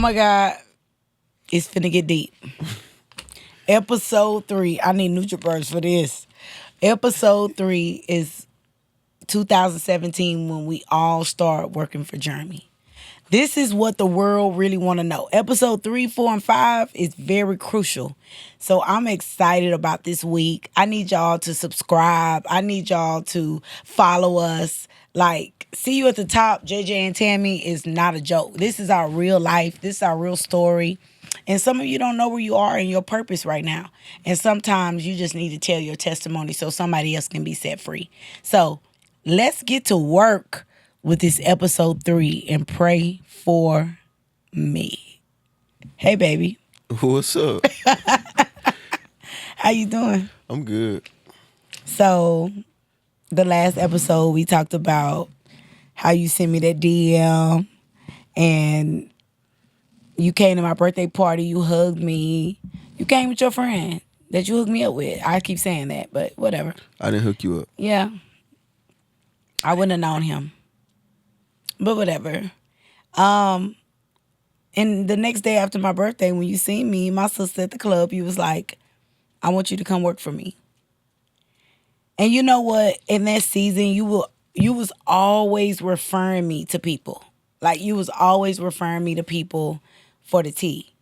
my God. It's finna get deep. Episode 3. I need NutriBurst for this. Episode 3 is 2017 when we all start working for Jeremy. This is what the world really want to know. Episode 3, 4, and 5 is very crucial. So I'm excited about this week. I need y'all to subscribe. I need y'all to follow us. Like, see you at the top. JJ and Tammy is not a joke. This is our real life. This is our real story. And some of you don't know where you are in your purpose right now. And sometimes you just need to tell your testimony so somebody else can be set free. So let's get to work with this episode 3 and pray for me. Hey, baby. What's up? How you doing? I'm good. So the last episode we talked about how you sent me that DM and you came to my birthday party, you hugged me. You came with your friend that you hooked me up with. I keep saying that, but whatever. I didn't hook you up. Yeah. I wouldn't have known him. But whatever. And the next day after my birthday, when you seen me, my sister at the club, you was like, I want you to come work for me. And you know what? In that season, you was always referring me to people. Like, you was always referring me to people for the tea,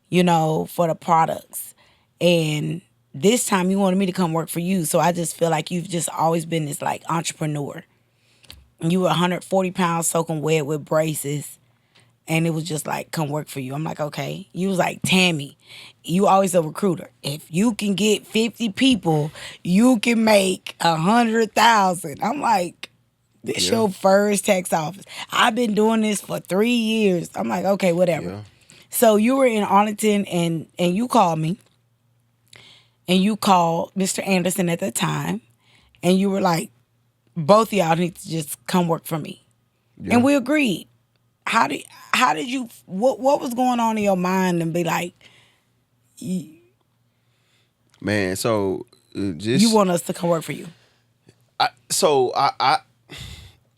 you know, for the products. And this time you wanted me to come work for you. So I just feel like you've just always been this, like, entrepreneur. You were 140 pounds soaking wet with braces. And it was just like, come work for you. I'm like, okay. You was like, Tammy, you always a recruiter. If you can get 50 people, you can make 100,000. I'm like, this your first tax office. I've been doing this for 3 years. I'm like, okay, whatever. Yeah. So you were in Arlington and you called me. And you called Mr. Anderson at the time. And you were like, both of y'all need to just come work for me. Yeah. And we agreed. How did you, what was going on in your mind and be like, man, so just... You want us to come work for you? I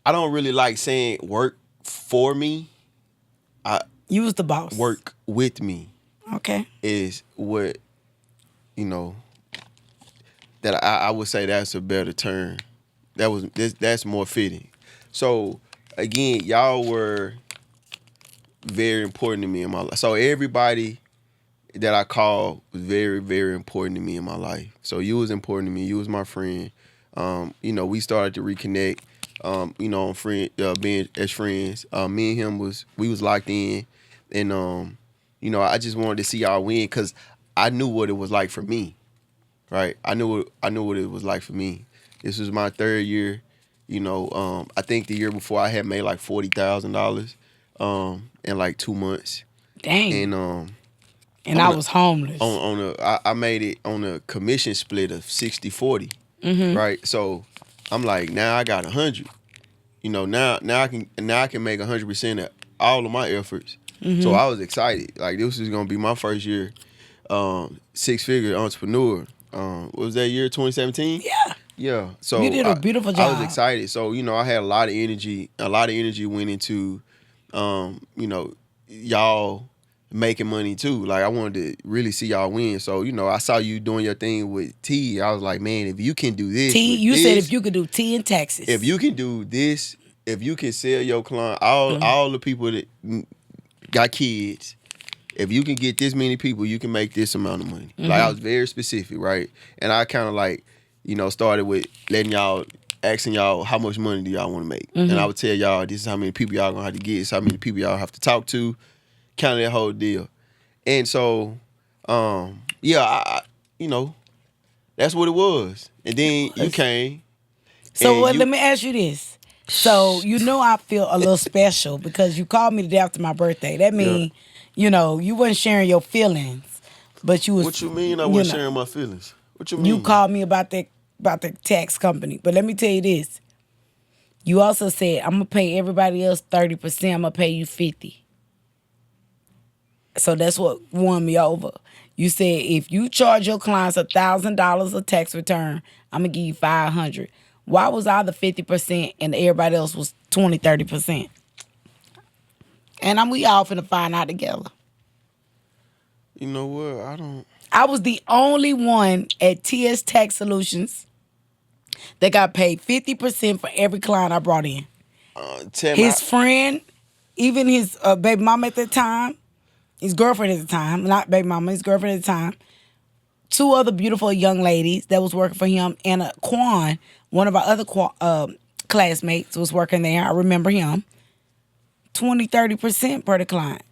don't really like saying work for me. You was the boss. Work with me. Okay. Is what, you know, that I would say that's a better term. That's more fitting. So again, y'all were very important to me in my life. So everybody that I called was very, very important to me in my life. So you was important to me. You was my friend. You know, we started to reconnect. You know, being as friends. Me and him was locked in, and you know, I just wanted to see y'all win because I knew what it was like for me. Right, I knew what it was like for me. This was my 3rd year. You know, I think the year before I had made like $40,000 in like 2 months. Dang. And I was homeless. I made it on a commission split of 60-40. Mm-hmm. Right. So I'm like, now I got 100. You know, now I can make 100% of all of my efforts. Mm-hmm. So I was excited. Like, this was gonna be my first year, 6-figure entrepreneur. What was that year? 2017? Yeah. Yeah. So you did a beautiful job. I was excited. So, you know, I had a lot of energy. A lot of energy went into, you know, y'all making money too. Like, I wanted to really see y'all win. So, you know, I saw you doing your thing with T. I was like, man, if you can do this. T, you said if you could do T in Texas. If you can do this, if you can sell your client, all the people that got kids, if you can get this many people, you can make this amount of money. Mm-hmm. Like, I was very specific, right? And I kind of like, you know, started with asking y'all how much money do y'all want to make. Mm-hmm. And I would tell y'all, this is how many people y'all gonna have to get, this is how many people y'all have to talk to, kind of that whole deal. And so, yeah, I you know, that's what it was. And then you came. So let me ask you this. So you know I feel a little special because you called me the day after my birthday. That means, you know, you wasn't sharing your feelings, but you was. What you mean I wasn't sharing my feelings? What you mean? You called me about the tax company. But let me tell you this. You also said, I'm going to pay everybody else 30%. I'm going to pay you 50. So that's what won me over. You said, if you charge your clients $1,000 a tax return, I'm going to give you $500. Why was I the 50% and everybody else was 20, 30%? And we all finna find out together. You know what? I don't. I was the only one at TS Tax Solutions that got paid 50% for every client I brought in. Tell me. His friend, even his baby mama at the time, his girlfriend at the time, not baby mama, his girlfriend at the time, two other beautiful young ladies that was working for him, and Quan, one of our other classmates was working there. I remember him. 20-30% per the client.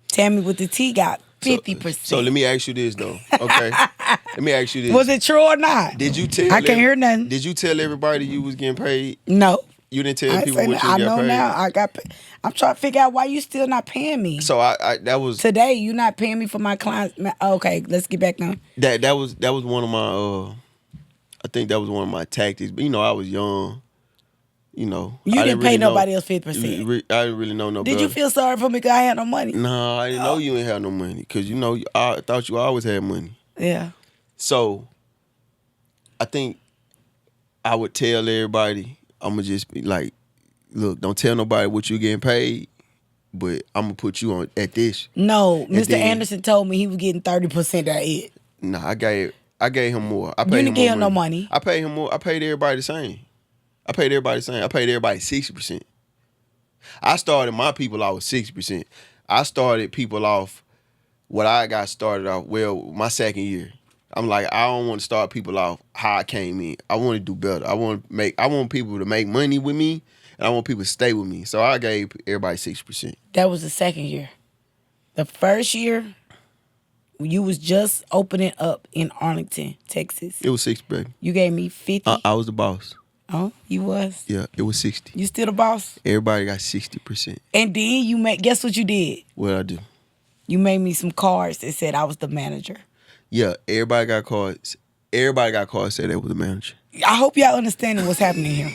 Tammy with the T got 50%. So let me ask you this though. Okay. Let me ask you this. Was it true or not? Did you tell? I can't hear nothing. Did you tell everybody you was getting paid? No. You didn't tell people what you I got know paid? now. I got paid. I'm trying to figure out why you still not paying me. So I that was today. You not paying me for my clients. Okay, let's get back now. That was one of my I think that was one of my tactics. But I was young. You didn't pay nobody else 50%. I didn't really know no Did better. you feel sorry for me because I had no money? No, I didn't know you ain't have no money. Because I thought you always had money. Yeah. So I think I would tell everybody, I'm going to just be like, look, don't tell nobody what you getting paid, but I'm going to put you on at this. No, Mr. Anderson told me he was getting 30% of it. Nah, I gave him more. I You paid didn't him give more him no money. I paid him more. I paid everybody the same. I paid everybody 60%. I started my people off with 60%. I started people off what I got started off, my second year. I'm like, I don't want to start people off how I came in. I want to do better. I want people to make money with me, and I want people to stay with me. So I gave everybody 60%. That was the second year. The first year, you was just opening up in Arlington, Texas. It was 60, baby. You gave me 50. I was the boss. Oh, you was? Yeah, it was 60. You still the boss? Everybody got 60%. And then guess what you did? What'd I do? You made me some cards that said I was the manager. Yeah, everybody got cards. Everybody got cards that they was the manager. I hope y'all understanding what's happening here.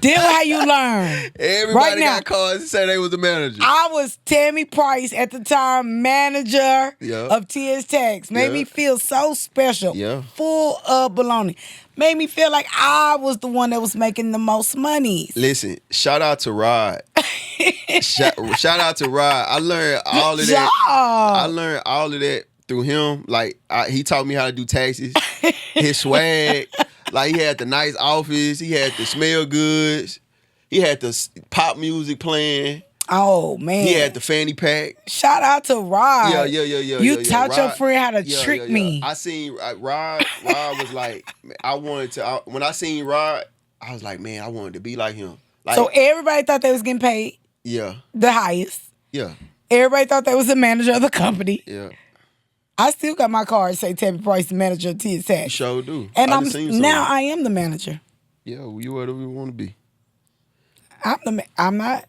Deal how you learn. Everybody right now, got cards that say they was the manager. I was Tammy Price at the time, manager of TS Tax. Made me feel so special. Yeah. Full of baloney. Made me feel like I was the one that was making the most money. Listen, shout out to Rod. shout out to Rod. I learned all of that. I learned all of that through him. Like he taught me how to do taxes. His swag. Like he had the nice office. He had the smell goods. He had the pop music playing. Oh man. He had the fanny pack. Shout out to Rod. Yeah. You taught your friend how to trick me. I seen Rod. Rod was like, I wanted to. When I seen Rod, I was like, man, I wanted to be like him. Like, so everybody thought they was getting paid. Yeah. The highest. Yeah. Everybody thought they was the manager of the company. Yeah. I still got my card say Tammy Price, the manager of TS Tax. You sure do. And I am the manager. Yeah, you whatever you want to be. I'm not.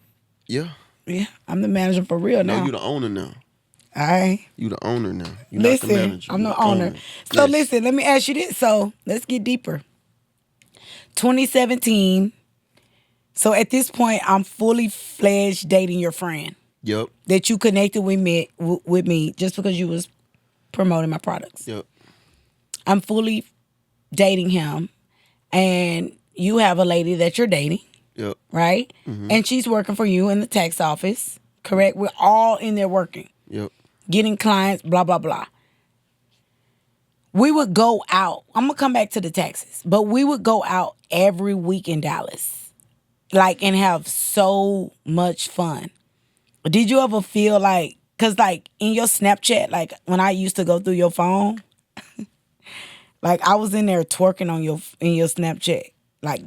Yeah. Yeah, I'm the manager for real now. No, you the owner now. Alright. You the owner now. You're listen, not the manager. I'm the owner. So yes. Listen, let me ask you this. So let's get deeper. 2017. So at this point, I'm fully fledged dating your friend. Yep. That you connected with me just because you was promoting my products. Yep. I'm fully dating him, and you have a lady that you're dating. Yep. Right? Mm-hmm. And she's working for you in the tax office. Correct? We're all in there working. Yep. Getting clients, blah, blah, blah. We would go out. I'm going to come back to the taxes. But we would go out every week in Dallas. And have so much fun. Did you ever feel like, because in your Snapchat, when I used to go through your phone, I was in there twerking in your Snapchat.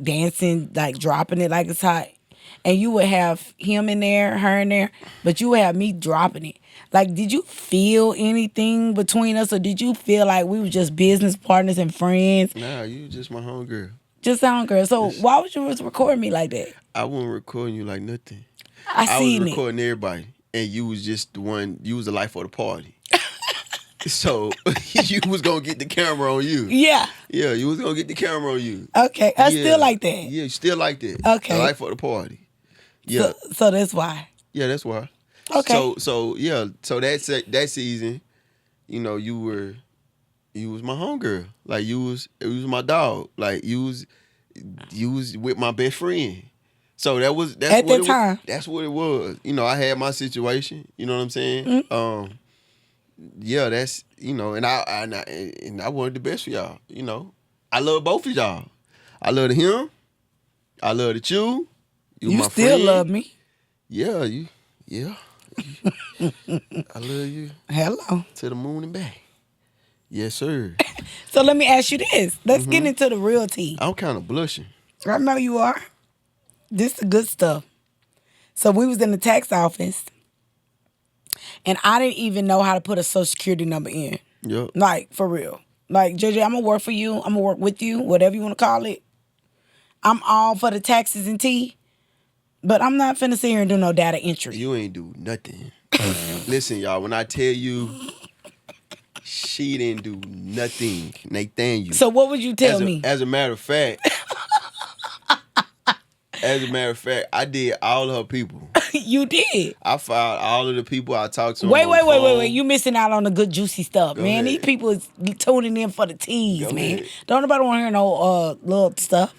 Dancing, dropping it like it's hot. And you would have him in there, her in there, but you would have me dropping it. Did you feel anything between us, or did you feel like we were just business partners and friends? Nah, you just my homegirl. Just homegirl. So why would you recording me like that? I wasn't recording you like nothing. I was recording everybody, and you was just the one, you was the life of the party. So you was gonna get the camera on you. Yeah. Yeah, you was gonna get the camera on you. Okay. I still like that. Yeah, you still like that. Okay. The life of the party. Yeah. So that's why. Yeah, that's why. Okay. So that season, you was my homegirl. It was my dog. You was with my best friend. So that's At what that time. that's what it was. You know, I had my situation. You know what I'm saying? Mm-hmm. Yeah, that's and I wanted the best for y'all. You know, I love both of y'all. I love him. I love the you. You You my still friend. love me. Yeah, yeah. I love you Hello. to the moon and back. Yes, sir. So let me ask you this. Let's get into the real tea. I'm kind of blushing. I know you are. This is good stuff. So we was in the tax office, and I didn't even know how to put a social security number in. Yep. Like, for real. Like, JJ, I'm going to work for you. I'm going to work with you, whatever you want to call it. I'm all for the taxes and tea, but I'm not finna sit here and do no data entry. You ain't do nothing. Listen, y'all, when I tell you she didn't do nothing, Nathaniel. So what would you tell me? As a matter of fact, I did all of her people. You did. I filed all of the people I talked to. Wait. You missing out on the good juicy stuff, Go man. ahead. These people is tuning in for the teas, Go man. ahead. Don't nobody want to hear no little stuff.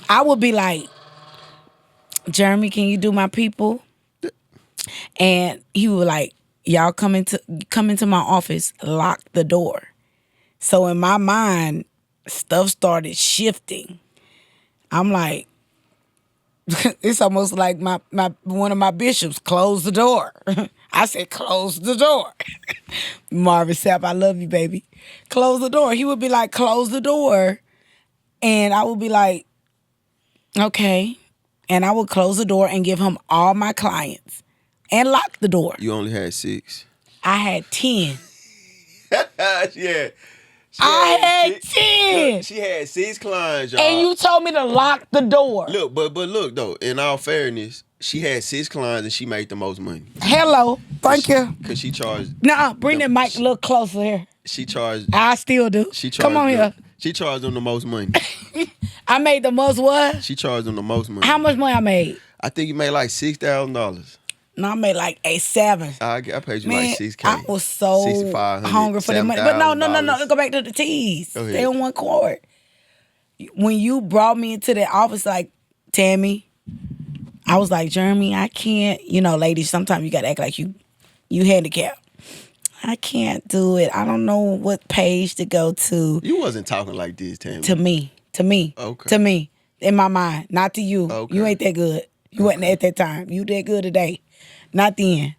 I would be like, Jeremy, can you do my people? And he was like, y'all come into my office, lock the door. So in my mind, stuff started shifting. I'm like, it's almost like my one of my bishops closed the door. I said, close the door. Marvin Sapp, I love you, baby. Close the door. He would be like, close the door. And I would be like, okay. And I would close the door and give him all my clients and lock the door. You only had 6. I had 10. Yeah. I had 10. Look, she had 6 clients, y'all. And you told me to lock the door. Look, but look though. In all fairness, she had 6 clients and she made the most money. Hello. Thank you. Cause she charged. Nah, bring that mic a little closer here. She charged. I still do. She charged. Come on them, here. She charged them the most money. I made the most what? She charged them the most money. How much money I made? I think you made like $6,000. No, I made like $7,000. I paid you Man, like $6,000. I was so hungry for the money. But no. Let's go back to the teas. Go ahead. Stay on one chord. When you brought me into the office, like, Tammy, I was like, Jeremy, I can't. You know, ladies, sometimes you got to act like you handicapped. I can't do it. I don't know what page to go to. You wasn't talking like this, Tammy. To me. Okay. To me. In my mind. Not to you. Okay. You ain't that good. You wasn't at that time. You that good today. Not then.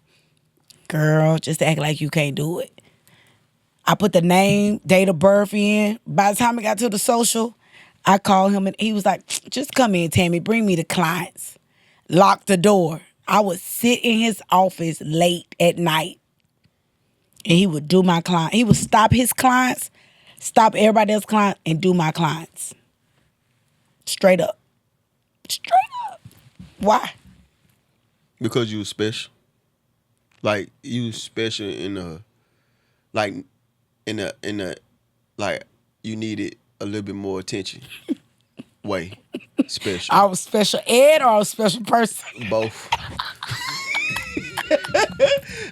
Girl, just act like you can't do it. I put the name, date of birth in. By the time I got to the social, I called him and he was like, just come in, Tammy. Bring me the clients. Lock the door. I would sit in his office late at night and he would do my client. He would stop his clients, stop everybody else's clients, and do my clients. Straight up. Why? Because you was special. Like you was special in a like you needed a little bit more attention. Way. Special. I was special ed or I was special person? Both.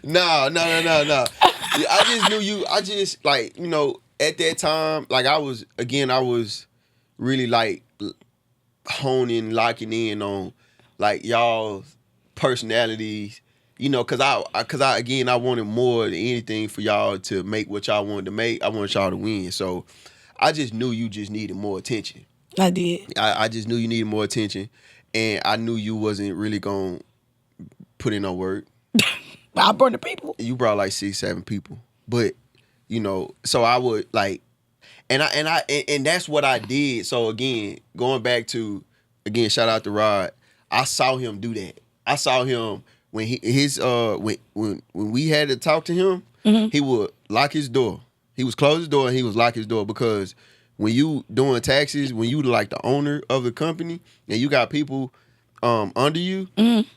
No. I just knew you. I just like, at that time, like I was really like honing, locking in on like y'all's personalities, cause I again I wanted more than anything for y'all to make what y'all wanted to make. I wanted y'all to win. So I just knew you just needed more attention. I did. I just knew you needed more attention, and I knew you wasn't really gonna put in no work. I brought the people. You brought like 6-7 people, but so I would like, and that's what I did. So again, going back to shout out to Rod. I saw him do that. I saw him when when we had to talk to him. Mm-hmm. He would lock his door. He was close his door and he was lock his door because when you doing taxes, when you like the owner of the company and you got people under you, mm-hmm.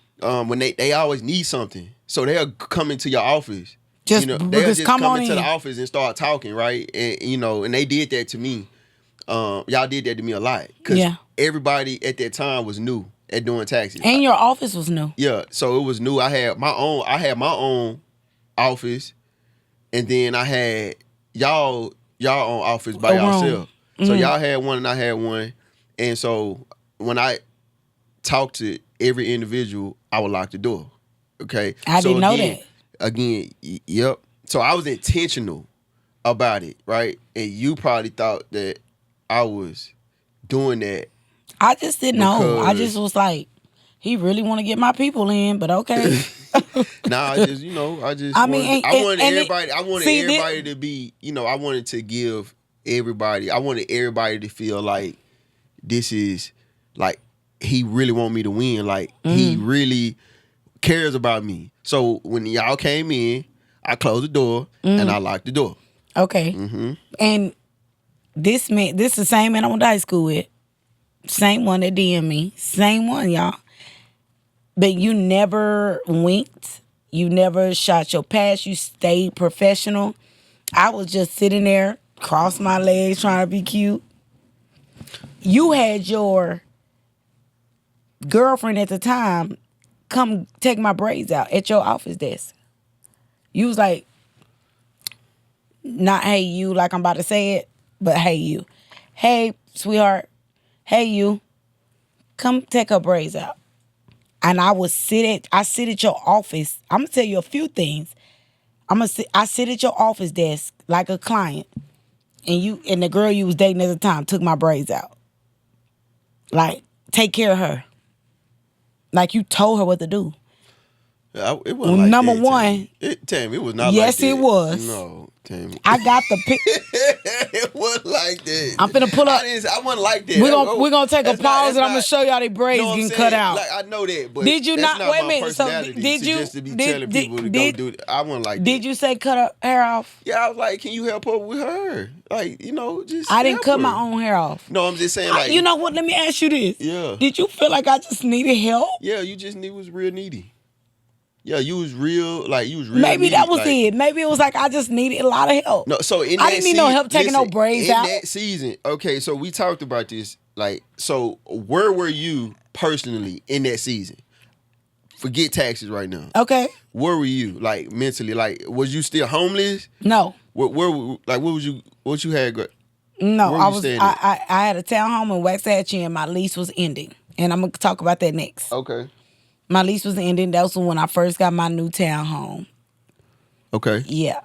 When they always need something, so they'll come into your office. They'll just come into the office and start talking, right? And and they did that to me. Y'all did that to me a lot because everybody at that time was new at doing taxes. And your office was new. Yeah, so it was new. I had my own office, and then I had y'all own office by yourself. Mm-hmm. So y'all had one and I had one, and so when talk to every individual, I would lock the door. Okay, I so didn't know again, that. yep. So I was intentional about it, right? And you probably thought that I was doing that I just didn't know. I just because was like, he really want to get my people in, but okay. nah, I just I mean, wanted, I wanted see, everybody to be, I wanted to give everybody, I wanted everybody to feel like this is like he really want me to win, like he really cares about me. So when y'all came in, I closed the door and I locked the door. okay. And this is the same man I went to high school with. Same one that DM me. Same one, y'all. But you never winked. You never shot your pass. You stayed professional. I was just sitting there, cross my legs, trying to be cute. You had your girlfriend at the time come take my braids out at your office desk. You was like, not hey you, like I'm about to say it, but hey you. Hey, sweetheart. Hey you. Come take her braids out. And I sit at your office. I'm gonna tell you a few things. I sit at your office desk like a client. And the girl you was dating at the time took my braids out. Like, take care of her. Like you told her what to do. It wasn't like Number that, one. Tammy, it was not Yes, like that. it was. No, Tammy. I got the pic. It wasn't like that. I'm finna pull up. I wasn't like that. We're gonna take a That's pause and I'm not- gonna show y'all they braids know what I'm getting saying? cut out. Like I know that, but Did you that's not? Wait a my minute. So personality did you? just to be telling people to go do it? I wasn't like that. Did you say cut her hair off? Yeah, I was like, can you help her with her? Like, just I didn't help cut her. my own hair off. No, I'm just saying, like, You know what? Let me ask you this. Yeah. Did you feel like I just needed help? Yeah, you just was real needy. Yeah, you was real, Maybe needy, that was like, it. Maybe it was like I just needed a lot of help. No, so in I that didn't need no help taking no braids out. In that season, okay, so we talked about this. Like, so where were you personally in that season? Forget taxes right now. Okay. Where were you, like, mentally? Like, was you still homeless? No. What you had? No, Where I you was. staying I had a townhome in Waxahachie, and my lease was ending. And I'm gonna talk about that next. Okay. My lease was ending. That was when I first got my new townhome. Okay. Yeah.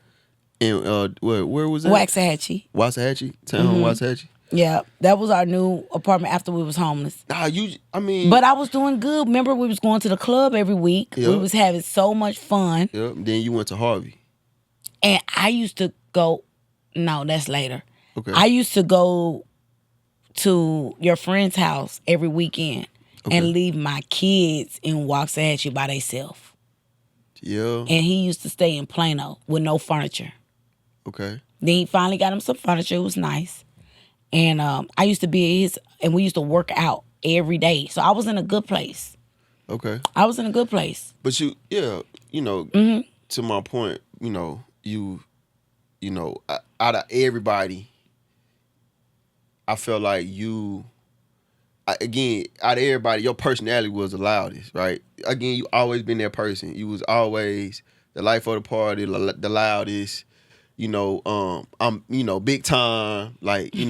And where was that? Waxahachie. Waxahachie? Townhome Waxahachie? Yeah, that was our new apartment after we was homeless. Nah, I mean. But I was doing good. Remember, we was going to the club every week. Yep. We was having so much fun. Yep. Then you went to Harvey. And I used to go. No, that's later. Okay. I used to go to your friend's house every weekend and leave my kids in Waxahachie by themselves. Yeah. And he used to stay in Plano with no furniture. Okay. Then he finally got him some furniture. It was nice. And I used to be at his, and we used to work out every day. So I was in a good place. Okay. I was in a good place. But to my point, out of everybody, I felt like out of everybody, your personality was the loudest, right? Again, you always been that person. You was always the life of the party, the loudest. I'm, big time. Like, you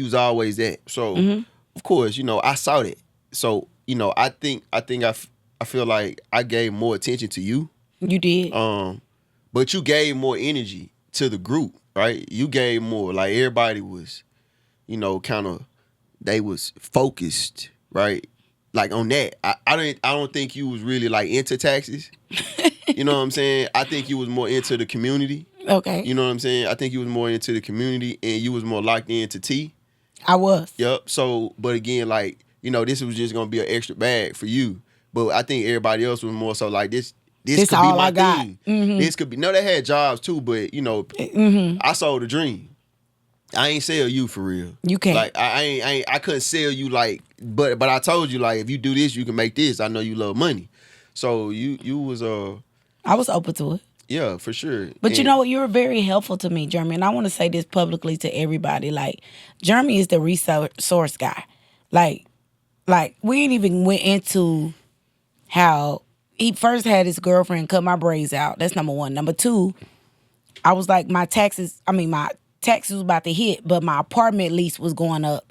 was always that. So, of course, I saw that. So, I feel like I gave more attention to you. You did. But you gave more energy to the group, right? You gave more. Like, everybody was, kind of, they was focused, right? Like, on that. I don't think you was really, like, into taxes. You know what I'm saying? I think you was more into the community. Okay. You know what I'm saying? I think you was more into the community and you was more locked into T. I was. Yep. So, but again, like, this was just going to be an extra bag for you. But I think everybody else was more so like, this could be all my I got. thing. This could be, no, they had jobs too, but, I sold a dream. I ain't sell you for real. You can't. Like, I couldn't sell you, like, but I told you, like, if you do this, you can make this. I know you love money. So you was, I was open to it. yeah, for sure. But you know what? You were very helpful to me, Jeremy. And I want to say this publicly to everybody. Like, Jeremy is the resource guy. Like we ain't even went into how he first had his girlfriend cut my braids out. That's number one. Number two, I was like, my taxes was about to hit, but my apartment lease was going up.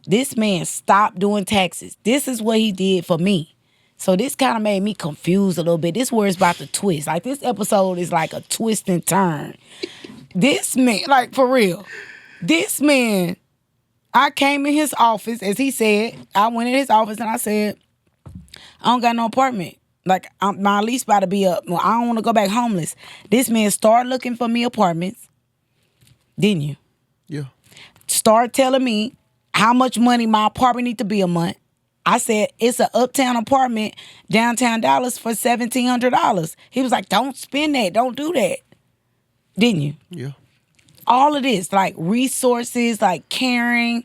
This man stopped doing taxes. This is what he did for me. So this kind of made me confused a little bit. This where it's about to twist. Like this episode is like a twist and turn. This man, like for real, this man, I came in his office, as he said, I went in his office and I said, I don't got no apartment. Like my lease about to be up. Well, I don't want to go back homeless. This man started looking for me apartments. Didn't you? Yeah. Start telling me how much money my apartment need to be a month. I said, it's an uptown apartment, downtown Dallas for $1,700. He was like, don't spend that. Don't do that. Didn't you? Yeah. All of this, like resources, like caring,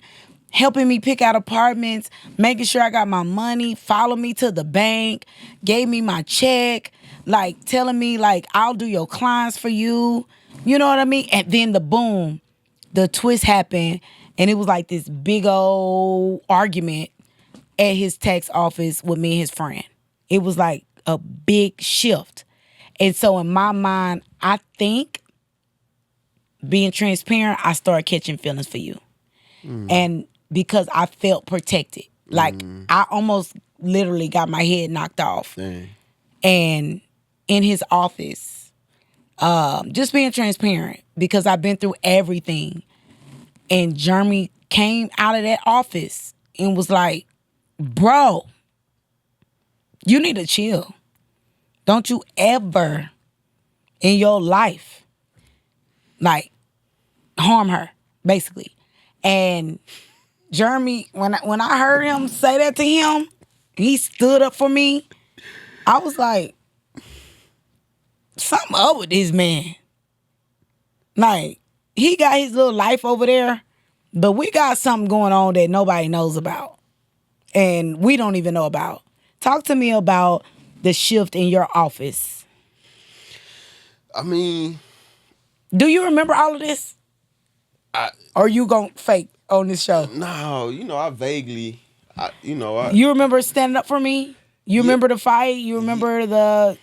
helping me pick out apartments, making sure I got my money, follow me to the bank, gave me my check, like telling me like, I'll do your clients for you. You know what I mean? And then the twist happened, and it was like this big old argument at his tax office with me and his friend. It was like a big shift. And so in my mind, I think being transparent, I started catching feelings for you. And because I felt protected. Like I almost literally got my head knocked off. Dang. And in his office, just being transparent because I've been through everything. And Jeremy came out of that office and was like, bro, you need to chill. Don't you ever in your life, like, harm her, basically. And Jeremy, when I heard him say that to him, he stood up for me. I was like, something up with this man. Like, he got his little life over there, but we got something going on that nobody knows about. And we don't even know about. Talk to me about the shift in your office. I mean, do you remember all of this? Or you gonna fake on this show? No, I vaguely, You remember standing up for me? You remember the fight? You remember the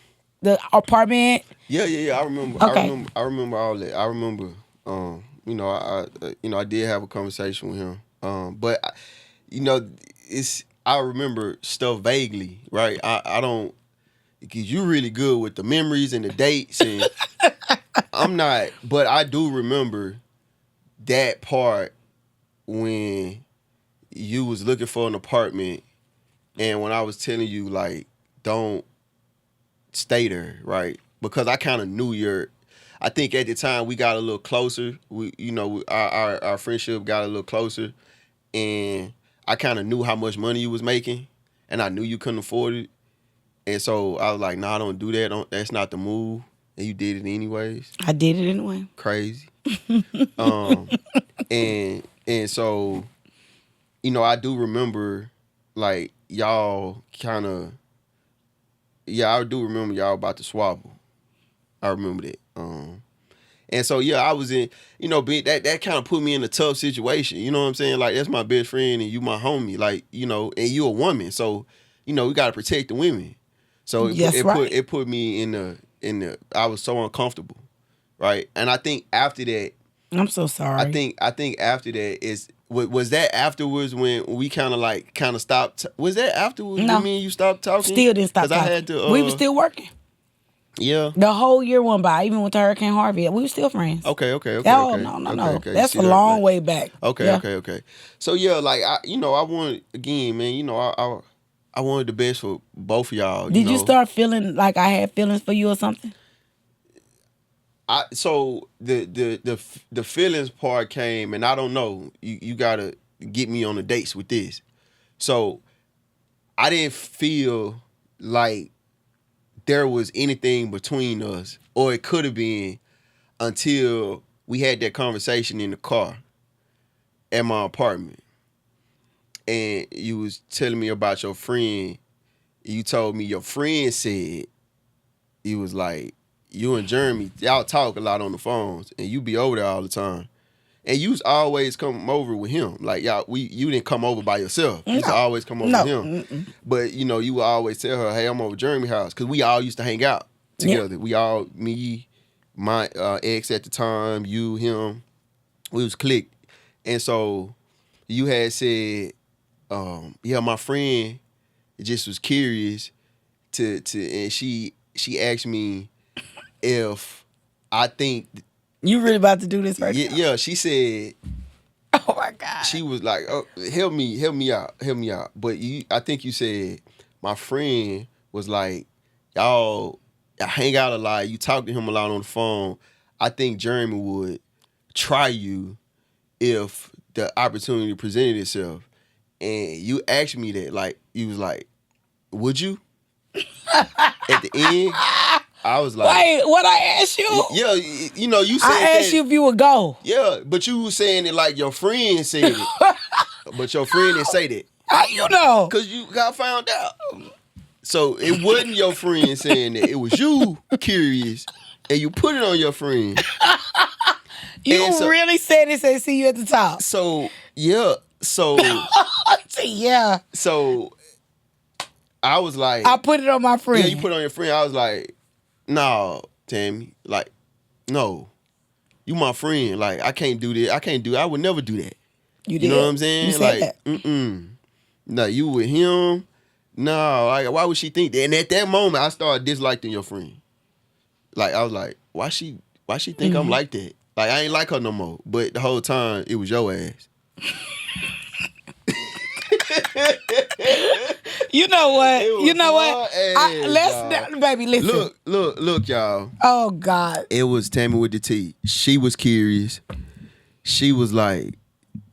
apartment? Yeah. I remember. Okay. I remember all that. I remember. I did have a conversation with him. But I remember stuff vaguely, right? I don't, because you really good with the memories and the dates, and I'm not. But I do remember that part when you was looking for an apartment, and when I was telling you like, don't stay there, right? Because I kind of knew I think at the time we got a little closer. Our friendship got a little closer, and I kind of knew how much money you was making, and I knew you couldn't afford it, and so I was like, nah, don't do that. That's not the move. And you did it anyways. I did it anyway. Crazy. And so, I do remember like y'all kind of, I do remember y'all about to swabble. I remember that. And so I was in, that kind of put me in a tough situation. You know what I'm saying? Like, that's my best friend and you my homie. Like, and you a woman, so we gotta protect the women. So it put me in the I was so uncomfortable, right? And I think after that, I'm so sorry. I think after that was that afterwards when we kind of stopped. Was that afterwards when me and you stopped talking? Still didn't stop talking. I had to. We were still working. Yeah. The whole year went by, even with Hurricane Harvey. We were still friends. Okay. Oh, no. Okay. That's a long way back. Okay. So like I wanted, again, man, I wanted the best for both of y'all. Did you start feeling like I had feelings for you or something? So the feelings part came, and I don't know. You gotta get me on the dates with this. So I didn't feel like there was anything between us, or it could have been, until we had that conversation in the car at my apartment, and you was telling me about your friend. You told me your friend said, you was like, you and Jeremy, y'all talk a lot on the phones, and you be over there all the time. And you always come over with him. Like, you didn't come over by yourself. You used to always come over with him. Mm-mm. But, you would always tell her, hey, I'm over Jeremy's house. Because we all used to hang out together. Yep. We all, me, my ex at the time, you, him, we was clicked. And so you had said, yeah, my friend just was curious and she asked me if I think You really about to do this right now? yeah, she said, Oh my God. she was like, oh, help me out. But I think you said my friend was like, y'all hang out a lot, you talk to him a lot on the phone. I think Jeremy would try you if the opportunity presented itself. And you asked me that, like, you was like, would you? At the end, I was like, wait, what I asked you? yeah, you know, you said I asked you if you would go. yeah, but you was saying it like your friend said it. But your friend didn't say that. How you know? Because you got found out. So it wasn't your friend saying that. It was you curious. And you put it on your friend. You really said it said see you at the top. So, yeah. So, yeah. So, I was like. I put it on my friend. Yeah, you put it on your friend. I was like, no, Tammy. Like, no. You my friend. Like, I can't do that. I would never do that. You did? You know what I'm saying? You said like, that. No, you with him. No, like, why would she think that? And at that moment, I started disliking your friend. Like, I was like, why she think I'm like that? Like, I ain't like her no more. But the whole time, it was your ass. You know what? You know what? Ass, baby, listen. Look, y'all. Oh God. It was Tammy with the T. She was curious. She was like,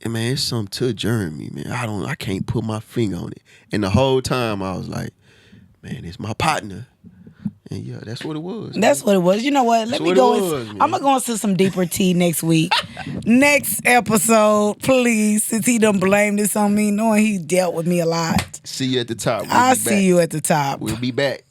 hey, man, it's something to Jeremy, man. I can't put my finger on it. And the whole time I was like, man, it's my partner. And yeah, that's what it was. That's what it was. You know what? Let me go. I'm gonna go into some deeper tea next week. Next episode, please, since he done blamed this on me, knowing he dealt with me a lot. See you at the top. I'll see you at the top. We'll be back.